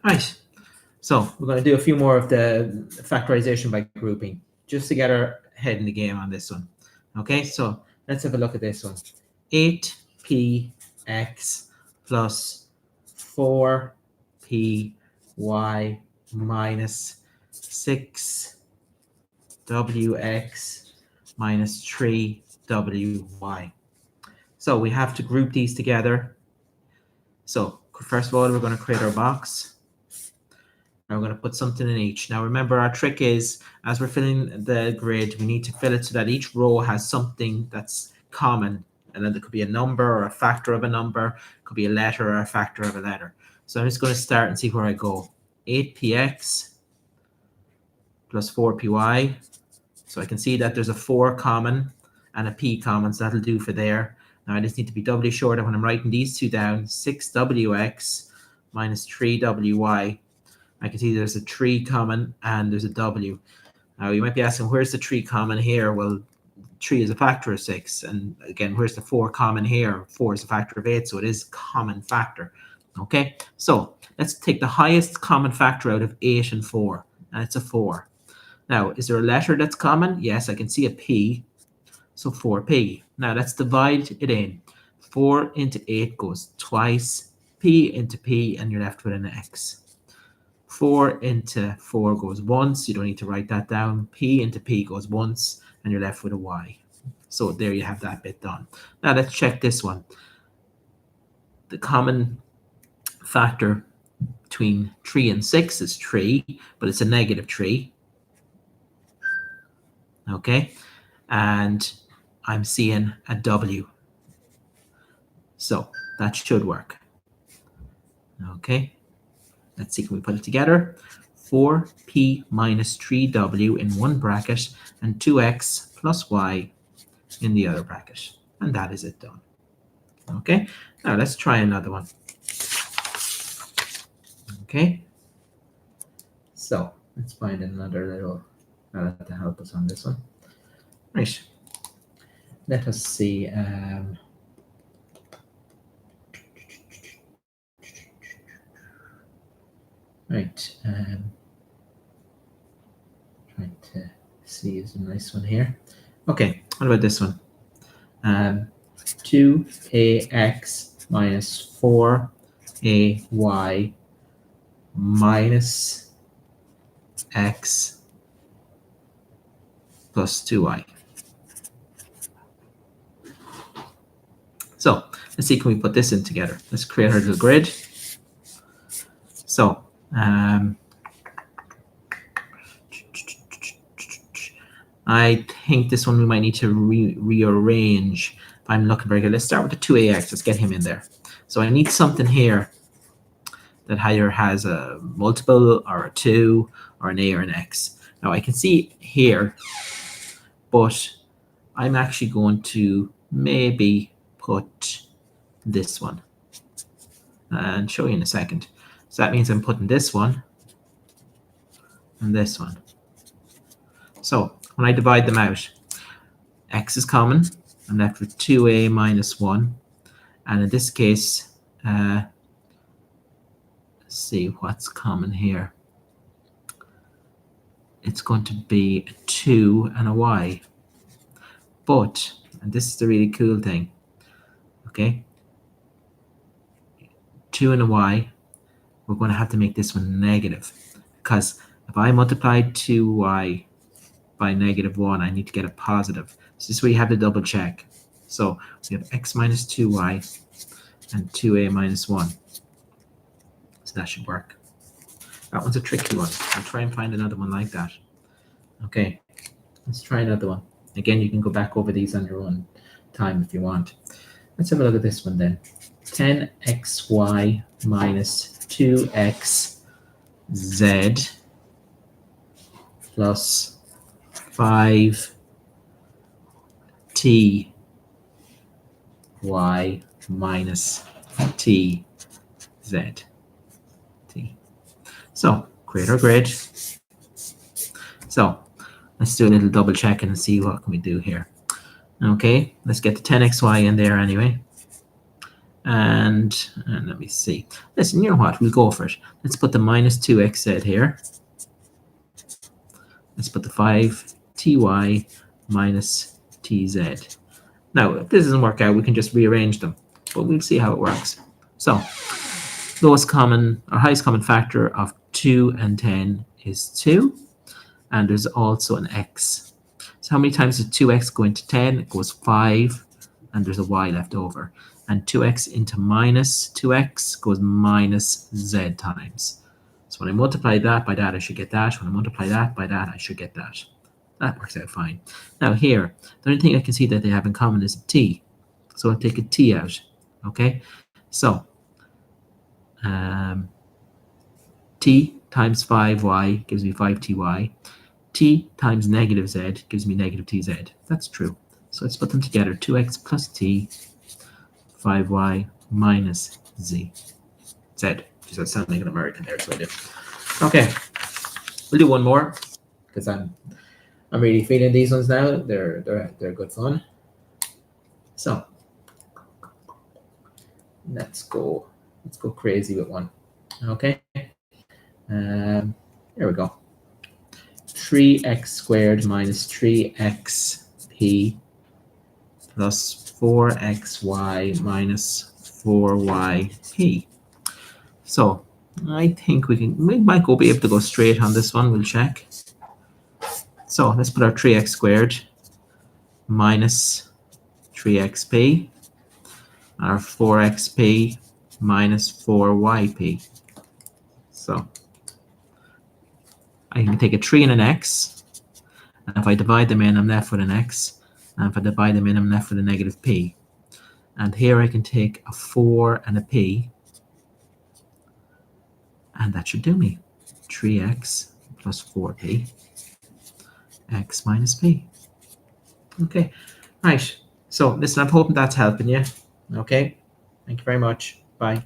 Right. So we're going to do a few more of the factorization by grouping, just to get our head in the game on this one. Okay, so let's have a look at this one. 8px plus 4py minus 6wx minus 3wy. So we have to group these together. So first of all, we're going to create our box. And we're going to put something in each. Now remember, our trick is, as we're filling the grid, we need to fill it so that each row has something that's common. And then there could be a number or a factor of a number, it could be a letter or a factor of a letter. So I'm just going to start and see where I go. 8px plus 4py. So I can see that there's a 4 common and a p common, so that'll do for there. Now I just need to be doubly sure that when I'm writing these two down, 6wx minus 3wy, I can see there's a 3 common and there's a w. Now you might be asking, where's the 3 common here? Well, 3 is a factor of 6. And again, where's the 4 common here? 4 is a factor of 8, so it is a common factor. Okay, so let's take the highest common factor out of 8 and 4, and it's a 4. Now, is there a letter that's common? Yes, I can see a p, so 4p. Now let's divide it in. 4 into 8 goes twice, p into p, and you're left with an x. 4 into 4 goes once, you don't need to write that down. P into P goes once, and you're left with a Y. So there you have that bit done. Now let's check this one. The common factor between 3 and 6 is 3, but it's a negative 3. Okay, and I'm seeing a W. So that should work. Okay. Let's see, can we put it together? 4p minus 3w in one bracket and 2x plus y in the other bracket. And that is it done. Okay, now let's try another one. Okay, so let's find another little to help us on this one. Right, let us see. Right, trying to see is a nice one here. Okay, what about this one? 2ax minus 4ay minus x plus 2y. So let's see, can we put this in together? Let's create our little grid. So I think this one we might need to rearrange. If I'm looking very good, let's start with the 2ax. Let's get him in there. So I need something here that either has a multiple or a 2 or an a or an x. Now I can see here, but I'm actually going to maybe put this one and show you in a second. So that means I'm putting this one and this one. So when I divide them out, x is common. I'm left with 2a minus 1. And in this case, let's see what's common here. It's going to be a 2 and a y. But, and this is the really cool thing, okay, 2 and a y, we're going to have to make this one negative, because if I multiply 2y by negative 1, I need to get a positive. So this is where you have to double check. So we have x minus 2y and 2a minus 1. So that should work. That one's a tricky one. I'll try and find another one like that. Okay, let's try another one. Again, you can go back over these on your own time if you want. Let's have a look at this one then. 10xy minus 2xz plus 5ty minus tz. So create our grid. So let's do a little double check and see what can we do here. Okay, let's get the 10xy in there anyway. And let me see. Listen, you know what? We'll go for it. Let's put the minus 2xz here. Let's put the 5ty minus tz. Now, if this doesn't work out, we can just rearrange them, but we'll see how it works. So, lowest common or highest common factor of 2 and 10 is 2, and there's also an x. So how many times does 2x go into 10? It goes 5, and there's a y left over. And 2x into minus 2x goes minus z times. So when I multiply that by that, I should get that. When I multiply that by that, I should get that. That works out fine. Now here, the only thing I can see that they have in common is a t. So I'll take a t out, okay? So t times 5y gives me 5ty. T times negative z gives me negative tz. That's true. So let's put them together. 2x plus t, 5y minus z. Z. Just I sound like an American there, so I do. Okay. We'll do one more because I'm really feeling these ones now. They're good fun. So let's go crazy with one. Okay. Here we go. 3x squared minus 3xp plus 4xy minus 4yp. So I think we might be able to go straight on this one. We'll check. So let's put our 3x squared minus 3xp, our 4xp minus 4yp. So I can take a 3 and an x, and if I divide them in, I'm left with an x, and if I divide them in, I'm left with a negative p. And here I can take a 4 and a p, and that should do me. 3x plus 4p, x minus p. Okay, right. So listen, I'm hoping that's helping you. Okay, thank you very much. Bye.